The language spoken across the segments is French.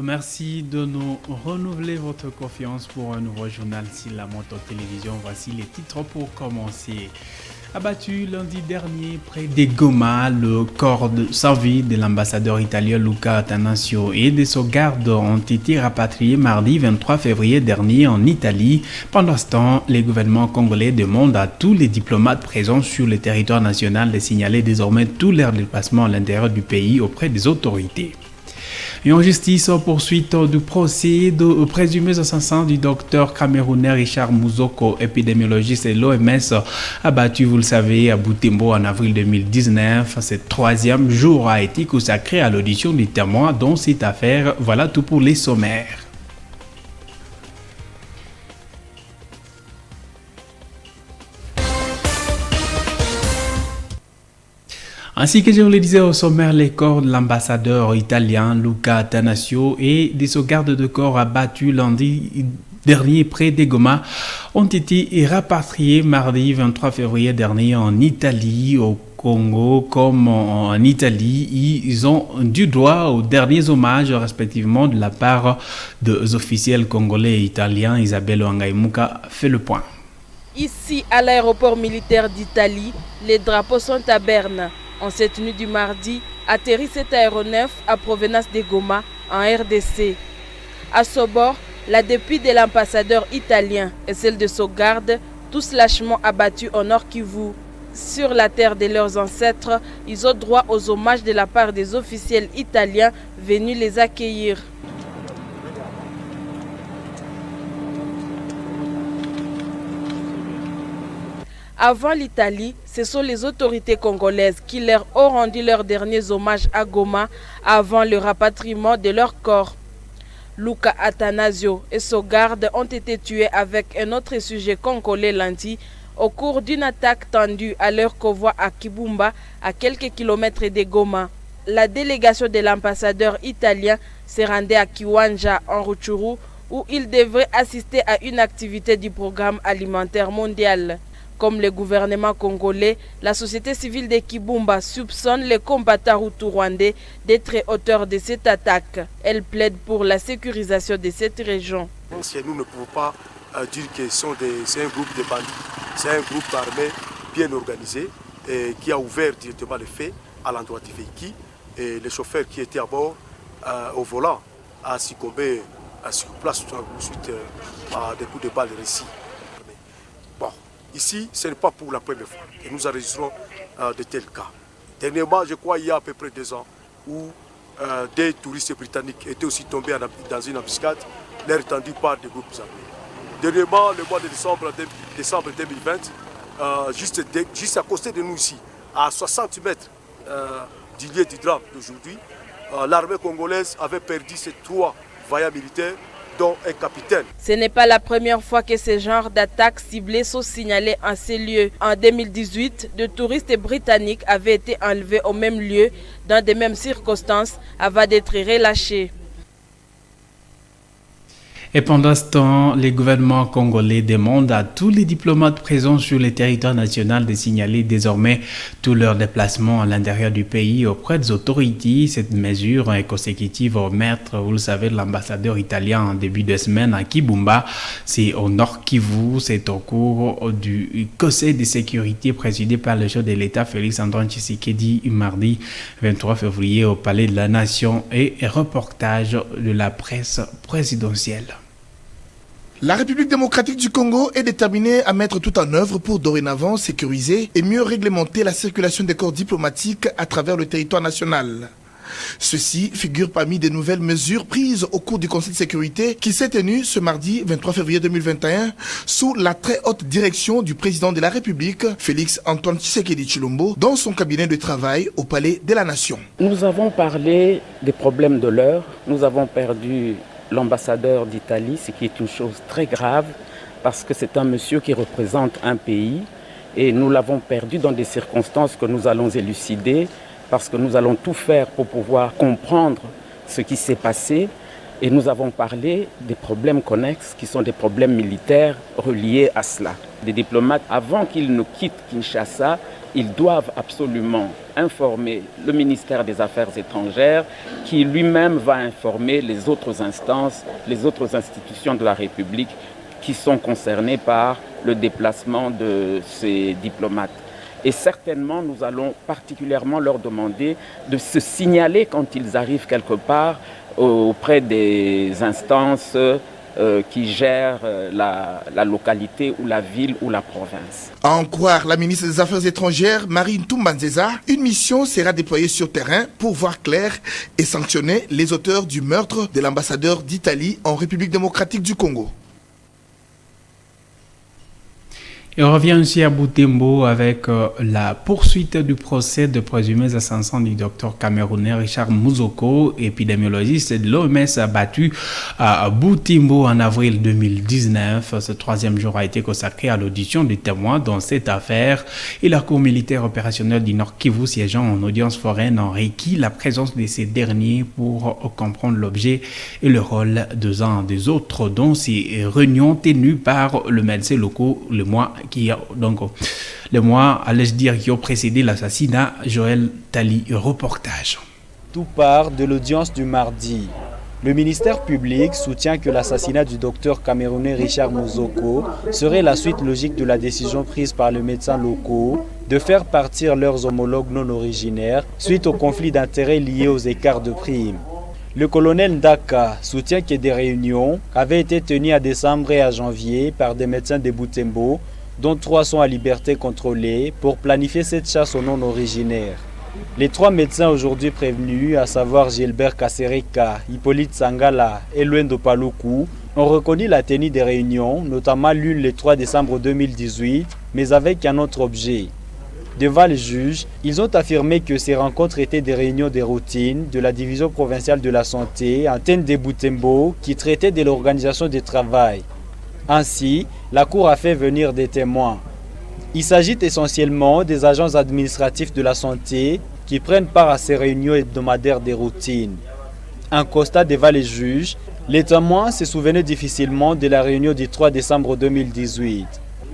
Merci de nous renouveler votre confiance pour un nouveau journal sur la Moto Télévision. Voici les titres pour commencer. Abattu lundi dernier près de Goma, le corps sans vie de l'ambassadeur italien Luca Attanasio et de son garde ont été rapatriés mardi 23 février dernier en Italie. Pendant ce temps, le gouvernement congolais demande à tous les diplomates présents sur le territoire national de signaler désormais tous leurs déplacements à l'intérieur du pays auprès des autorités. Et en justice, poursuite du procès de présumés assassins du docteur camerounais Richard Mouzoko, épidémiologiste de l'OMS, abattu, vous le savez, à Butembo en avril 2019. Ce troisième jour a été consacré à l'audition des témoins dans cette affaire. Voilà tout pour les sommaires. Ainsi que je vous le disais au sommaire, les corps de l'ambassadeur italien Luca Attanasio et des sauvegardes de corps abattus lundi dernier près de Goma ont été rapatriés mardi 23 février dernier en Italie. Au Congo comme en Italie, ils ont du droit aux derniers hommages respectivement de la part des officiels congolais et italiens. Isabelle Wangaimuka fait le point. Ici, à l'aéroport militaire d'Italie, les drapeaux sont à Berne. En cette nuit du mardi, atterrit cet aéronef à provenance de Goma, en RDC. À ce bord, la dépouille de l'ambassadeur italien et celle de son garde, tous lâchement abattus au Nord Kivu. Sur la terre de leurs ancêtres, ils ont droit aux hommages de la part des officiels italiens venus les accueillir. Avant l'Italie, ce sont les autorités congolaises qui leur ont rendu leurs derniers hommages à Goma avant le rapatriement de leur corps. Luca Attanasio et son garde ont été tués avec un autre sujet congolais lundi au cours d'une attaque tendue à leur convoi à Kibumba, à quelques kilomètres de Goma. La délégation de l'ambassadeur italien s'est rendue à Kiwanja en Rutshuru où il devrait assister à une activité du programme alimentaire mondial. Comme le gouvernement congolais, la société civile de Kibumba soupçonne les combattants hutus-rwandais d'être auteurs de cette attaque. Elle plaide pour la sécurisation de cette région. Nous ne pouvons pas dire que c'est un groupe de bandits. C'est un groupe armé bien organisé et qui a ouvert directement le feu à l'endroit du véhicule. Et le chauffeur qui était à bord au volant a succombé sur place suite à des coups de balle réussis. Ici, ce n'est pas pour la première fois que nous enregistrons de tels cas. Dernièrement, je crois, il y a à peu près 2 ans, où des touristes britanniques étaient aussi tombés dans une embuscade, l'air tendu par des groupes armés. Dernièrement, le mois de décembre 2020, juste à côté de nous ici, à 60 mètres du lieu du drame d'aujourd'hui, l'armée congolaise avait perdu ses 3 vaillants militaires, dont un capitaine. Ce n'est pas la première fois que ce genre d'attaques ciblées sont signalées en ces lieux. En 2018, de touristes britanniques avaient été enlevés au même lieu, dans les mêmes circonstances, avant d'être relâchés. Et pendant ce temps, le gouvernement congolais demande à tous les diplomates présents sur le territoire national de signaler désormais tous leurs déplacements à l'intérieur du pays auprès des autorités. Cette mesure est consécutive au meurtre, vous le savez, de l'ambassadeur italien en début de semaine à Kibumba. C'est au Nord Kivu, c'est au cours du Conseil de sécurité présidé par le chef de l'État Félix Antoine Tshisekedi mardi 23 février au Palais de la Nation et reportage de la presse présidentielle. La République démocratique du Congo est déterminée à mettre tout en œuvre pour dorénavant sécuriser et mieux réglementer la circulation des corps diplomatiques à travers le territoire national. Ceci figure parmi des nouvelles mesures prises au cours du Conseil de sécurité qui s'est tenu ce mardi 23 février 2021 sous la très haute direction du président de la République, Félix Antoine Tshisekedi Tshilombo, dans son cabinet de travail au Palais de la Nation. Nous avons parlé des problèmes de l'heure. Nous avons perdu l'ambassadeur d'Italie, ce qui est une chose très grave parce que c'est un monsieur qui représente un pays et nous l'avons perdu dans des circonstances que nous allons élucider parce que nous allons tout faire pour pouvoir comprendre ce qui s'est passé et nous avons parlé des problèmes connexes qui sont des problèmes militaires reliés à cela. Les diplomates, avant qu'ils ne quittent Kinshasa, ils doivent absolument informer le ministère des Affaires étrangères qui lui-même va informer les autres instances, les autres institutions de la République qui sont concernées par le déplacement de ces diplomates. Et certainement, nous allons particulièrement leur demander de se signaler quand ils arrivent quelque part auprès des instances qui gèrent la localité ou la ville ou la province. À en croire la ministre des Affaires étrangères, Marine Toumbanzeza, une mission sera déployée sur terrain pour voir clair et sanctionner les auteurs du meurtre de l'ambassadeur d'Italie en République démocratique du Congo. Et on revient aussi à Butembo avec la poursuite du procès de présumés assassins du docteur camerounais Richard Muzoko, épidémiologiste de l'OMS abattu à Butembo en avril 2019. Ce troisième jour a été consacré à l'audition des témoins dans cette affaire et la Cour militaire opérationnelle du Nord Kivu siégeant en audience foraine en requis la présence de ces derniers pour comprendre l'objet et le rôle des uns des autres dans ces réunions tenues par le médecin local le mois allais-je dire, qui ont précédé l'assassinat. Joël Tali, reportage. Tout part de l'audience du mardi. Le ministère public soutient que l'assassinat du docteur camerounais Richard Muzoko serait la suite logique de la décision prise par les médecins locaux de faire partir leurs homologues non originaires suite au conflit d'intérêts liés aux écarts de primes. Le colonel Ndaka soutient que des réunions avaient été tenues à décembre et à janvier par des médecins de Butembo, dont 3 sont à liberté contrôlée, pour planifier cette chasse aux non-originaires. Les 3 médecins aujourd'hui prévenus, à savoir Gilbert Kasereka, Hippolyte Sangala et Luendo Paluku, ont reconnu la tenue des réunions, notamment l'une le 3 décembre 2018, mais avec un autre objet. Devant les juges, ils ont affirmé que ces rencontres étaient des réunions de routine de la division provinciale de la santé, antenne de Butembo, qui traitait de l'organisation du travail. Ainsi, la Cour a fait venir des témoins. Il s'agit essentiellement des agents administratifs de la santé qui prennent part à ces réunions hebdomadaires de routine. Un constat devant les juges, les témoins se souvenaient difficilement de la réunion du 3 décembre 2018.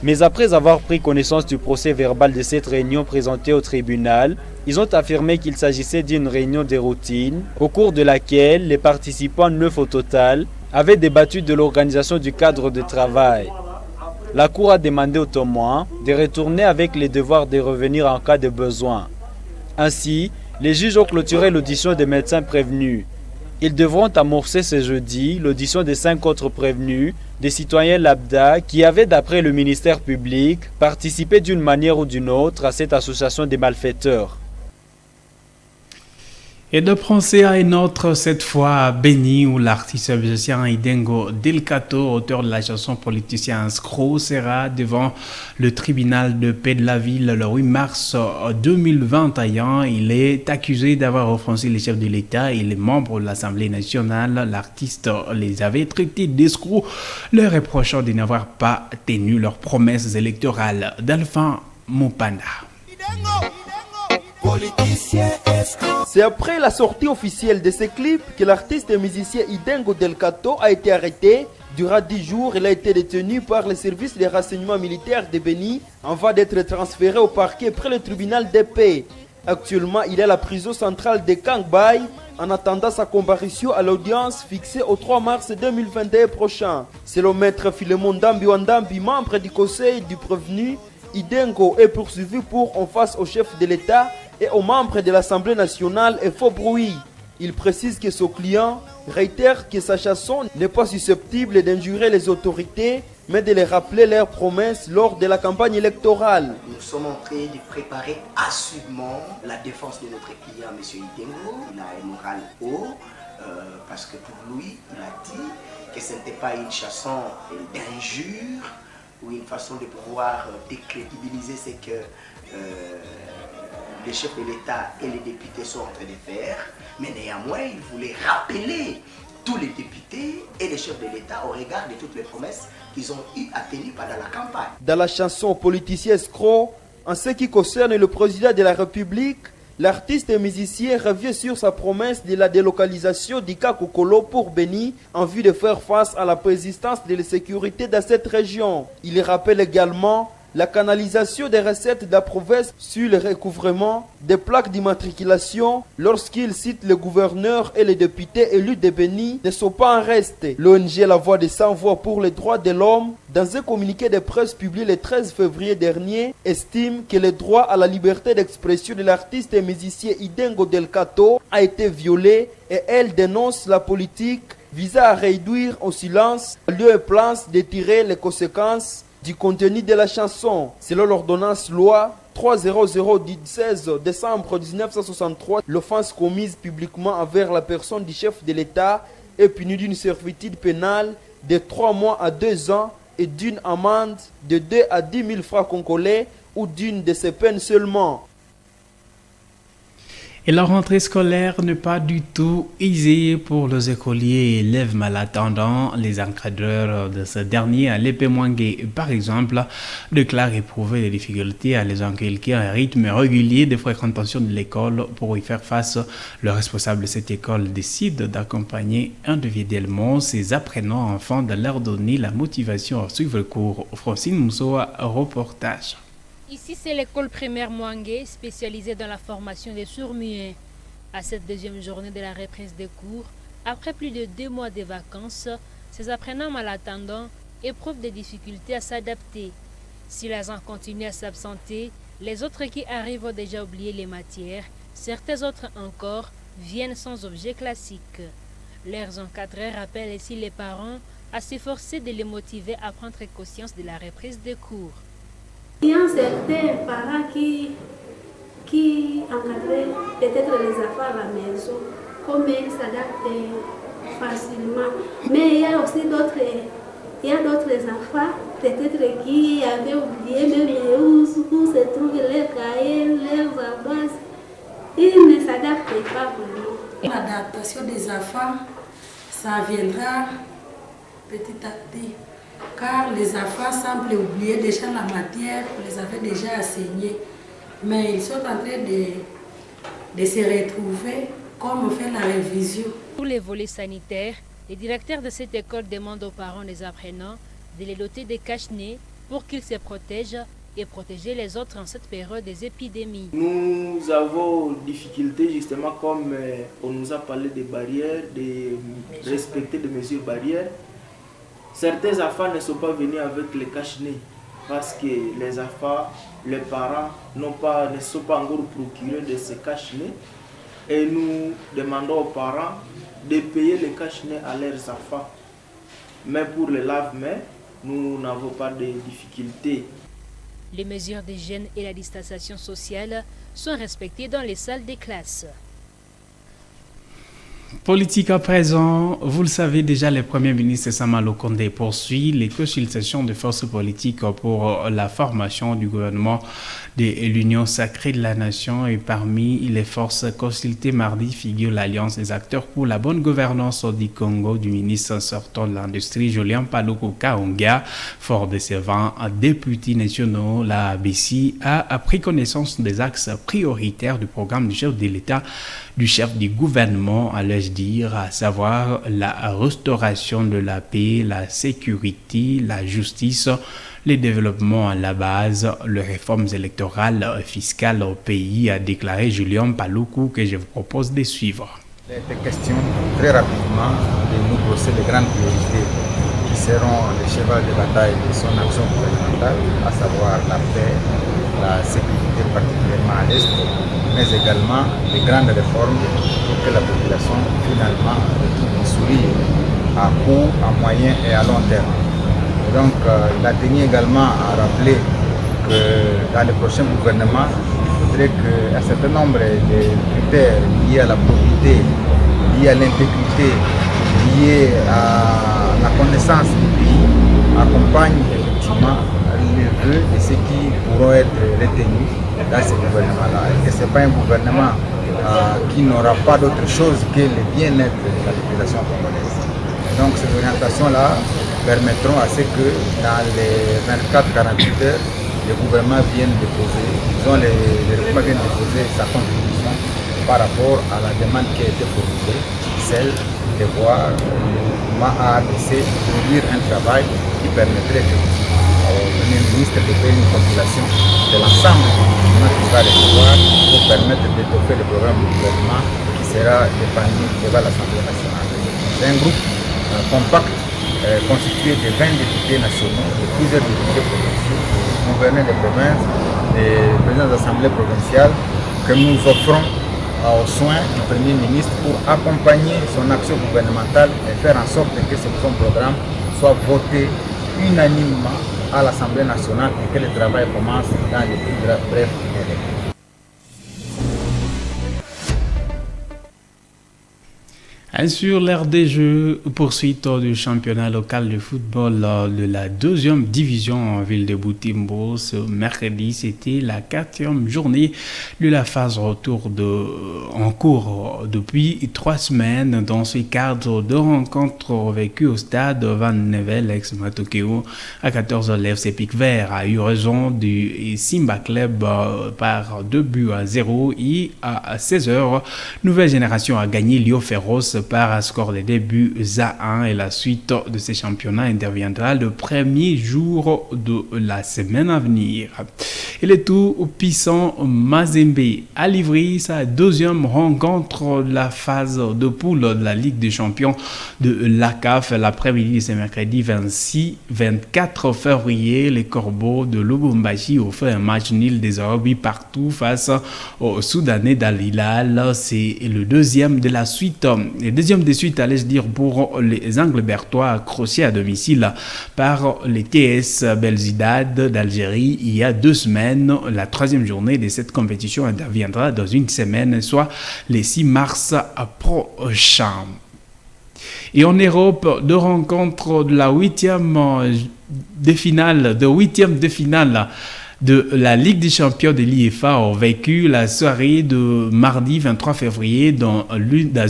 Mais après avoir pris connaissance du procès verbal de cette réunion présentée au tribunal, ils ont affirmé qu'il s'agissait d'une réunion de routine, au cours de laquelle les participants 9 au total avaient débattu de l'organisation du cadre de travail. La Cour a demandé aux témoins de retourner avec les devoirs de revenir en cas de besoin. Ainsi, les juges ont clôturé l'audition des médecins prévenus. Ils devront amorcer ce jeudi l'audition des 5 autres prévenus, des citoyens lambda qui avaient, d'après le ministère public, participé d'une manière ou d'une autre à cette association des malfaiteurs. Et de penser à une autre, cette fois à Béni, où l'artiste musicien Idengo Delcato, auteur de la chanson politicien Scro, sera devant le tribunal de paix de la ville le 8 mars 2021. Il est accusé d'avoir offensé les chefs de l'État et les membres de l'Assemblée nationale. L'artiste les avait traités d'escrocs, leur reprochant de n'avoir pas tenu leurs promesses électorales. Delphin Mopanda. C'est après la sortie officielle de ce clip que l'artiste et musicien Idengo Delcato a été arrêté. Durant 10 jours, il a été détenu par les services de renseignement militaire de Béni avant d'être transféré au parquet près le tribunal de paix. Actuellement, il est à la prison centrale de Kangbay en attendant sa comparution à l'audience fixée au 3 mars 2021 prochain. Selon maître Philemon Ndambi Wandambi, membre du conseil du prévenu, Idengo est poursuivi pour en face au chef de l'État et aux membres de l'Assemblée nationale et faux bruit. Il précise que son client réitère que sa chanson n'est pas susceptible d'injurer les autorités, mais de les rappeler leurs promesses lors de la campagne électorale. Nous sommes en train de préparer assidûment la défense de notre client, M. Idengo. Il a un moral haut, parce que pour lui, il a dit que ce n'était pas une chanson d'injure ou une façon de pouvoir décrédibiliser ce que les chefs de l'État et les députés sont en train de faire. Mais néanmoins, il voulait rappeler tous les députés et les chefs de l'État au regard de toutes les promesses qu'ils ont eu à tenir pendant la campagne. Dans la chanson politicien escroc, en ce qui concerne le président de la République, l'artiste et musicien revient sur sa promesse de la délocalisation du Kakokolo pour Béni en vue de faire face à la persistance de l'insécurité dans cette région. Il rappelle également la canalisation des recettes de la province sur le recouvrement des plaques d'immatriculation lorsqu'ils citent le gouverneur et les députés élus de Béni ne sont pas en reste. L'ONG La Voix des Sans-Voix pour les droits de l'homme, dans un communiqué de presse publié le 13 février dernier, estime que le droit à la liberté d'expression de l'artiste et musicien Idengo Delcato a été violé et elle dénonce la politique visant à réduire au silence lieu et place de tirer les conséquences du contenu de la chanson. Selon l'ordonnance loi 300 du 16 décembre 1963, l'offense commise publiquement envers la personne du chef de l'État est punie d'une servitude pénale de 3 mois à 2 ans et d'une amende de 2 à 10 000 francs congolais ou d'une de ces peines seulement. Et la rentrée scolaire n'est pas du tout aisée pour les écoliers et élèves malattendants. Les encadreurs de ce dernier, à l'Épée-Mouangué, par exemple, déclarent éprouver des difficultés à les inculquer un rythme régulier de fréquentation de l'école. Pour y faire face, le responsable de cette école décide d'accompagner individuellement ses apprenants afin de leur donner la motivation à suivre le cours. Francine Moussoa, reportage. Ici, c'est l'école primaire Mouangué, spécialisée dans la formation des sourds-muets. À cette deuxième journée de la reprise des cours, après plus de 2 mois de vacances, ces apprenants malattendants éprouvent des difficultés à s'adapter. Si les uns continuent à s'absenter, les autres qui arrivent ont déjà oublié les matières, certains autres encore viennent sans objet classique. Leurs encadrés rappellent ainsi les parents à s'efforcer de les motiver à prendre conscience de la reprise des cours. Il y a certains parents qui encadraient peut-être les affaires à la maison, comme ils s'adaptent facilement. Mais il y a aussi d'autres enfants, peut-être qui avaient oublié même où se trouvent leurs cahiers, leurs abasses. Ils ne s'adaptent pas vraiment. L'adaptation des enfants, ça viendra petit à petit. Car les enfants semblent oublier déjà la matière qu'on les avait déjà enseignée. Mais ils sont en train de se retrouver comme on fait la révision. Pour les volets sanitaires, les directeurs de cette école demandent aux parents des apprenants de les doter de cache-nez pour qu'ils se protègent et protéger les autres en cette période des épidémies. Nous avons difficulté justement comme on nous a parlé des barrières, de respecter des mesures barrières. Certains enfants ne sont pas venus avec les cache-nez parce que les enfants, les parents ne sont pas encore procurés de ces cache-nez. Et nous demandons aux parents de payer les cache-nez à leurs enfants. Mais pour les lave-mains, nous n'avons pas de difficultés. Les mesures d'hygiène et la distanciation sociale sont respectées dans les salles des classes. Politique à présent, vous le savez déjà, le Premier ministre Samuel Condé poursuit les consultations de forces politiques pour la formation du gouvernement de l'Union sacrée de la nation et parmi les forces consultées mardi figure l'Alliance des acteurs pour la bonne gouvernance du Congo du ministre sortant de l'Industrie Julien Paluku Kahongya. Fort de ses 20 députés nationaux, la BC a pris connaissance des axes prioritaires du programme du chef de l'État, du chef du gouvernement, à dire, à savoir la restauration de la paix, la sécurité, la justice, les développements à la base, les réformes électorales, fiscales au pays, a déclaré Julien Paluku, que je vous propose de suivre. Des questions très rapidement de nous brosser les grandes priorités qui seront les chevals de bataille de son action gouvernementale, à savoir la paix, la sécurité particulièrement à l'Est, mais également les grandes réformes pour que la population finalement retrouve le sourire à court, à moyen et à long terme. Et donc il a tenu également à rappeler que dans le prochain gouvernement, il faudrait qu'un certain nombre de critères liés à la probité, liés à l'intégrité, liés à la connaissance du pays accompagnent effectivement les vœux de ceux qui pourront être retenus dans ce gouvernement-là. Et que ce n'est pas un gouvernement qui n'aura pas d'autre chose que le bien-être de la population congolaise. Et donc ces orientations-là permettront à ce que dans les 24-48 heures, le gouvernement vienne déposer, le gouvernement vienne déposer sa contribution par rapport à la demande qui a été formulée, celle de voir le gouvernement AADC produire un travail qui permettrait au Premier ministre risque d'éveiller une population de l'ensemble du gouvernement qui va recevoir pour permettre d'étoffer le programme du gouvernement qui sera défendu devant l'Assemblée nationale. C'est un groupe compact constitué de 20 députés nationaux, de plusieurs députés provinciaux, gouverneurs de provinces, des présidents d'assemblée provinciale que nous offrons aux soins du Premier ministre pour accompagner son action gouvernementale et faire en sorte que son programme soit voté unanimement à l'Assemblée nationale et que le travail commence dans les plus brefs délais. Sur l'ère des Jeux, poursuite du championnat local de football de la 2e division en ville de Butembo. Ce mercredi, c'était la 4e journée de la phase retour en cours depuis 3 semaines. Dans ce cadre de rencontres vécues au stade Van Nevel ex-Matokeo, à 14h, l'FC Pic Vert a eu raison du Simba Club par 2-0 et à 16h, Nouvelle Génération a gagné Lio Féroce par un score de début à 1 et la suite de ces championnats interviendra le premier jour de la semaine à venir. Et le tout puissant Mazembe a livré sa 2e rencontre de la phase de poule de la Ligue des champions de l'ACAF l'après-midi de ce mercredi 24 février. Les Corbeaux de Lubumbashi ont fait un match nul des Eurobi partout face aux Soudanais d'Al Hilal. C'est le deuxième de la suite. Le deuxième de suite, allais-je dire, pour les Anglebertois accrochés à domicile par les TS Belzidad d'Algérie il y a 2 semaines. La 3e journée de cette compétition interviendra dans une semaine, soit le 6 mars prochain. Et en Europe, 2 rencontres de la 8e de finale de la Ligue des champions de l'IFA ont vécu la soirée de mardi 23 février dans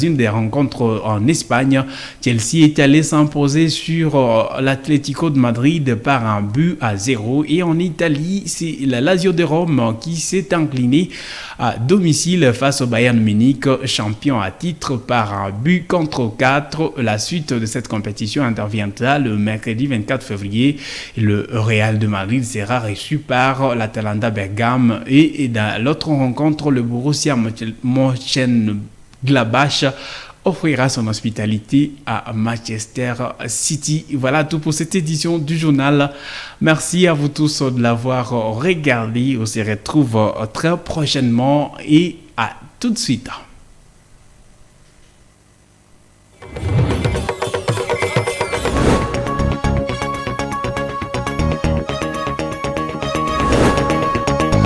une des rencontres en Espagne. Chelsea est allé s'imposer sur l'Atlético de Madrid par 1-0 et en Italie, c'est la Lazio de Rome qui s'est incliné à domicile face au Bayern Munich, champion à titre par 1-4. La suite de cette compétition interviendra le mercredi 24 février. Le Real de Madrid sera reçu par l'Atalanta Bergame et dans l'autre rencontre, le Borussia Mönchengladbach offrira son hospitalité à Manchester City. Voilà tout pour cette édition du journal. Merci à vous tous de l'avoir regardé. On se retrouve très prochainement et à tout de suite.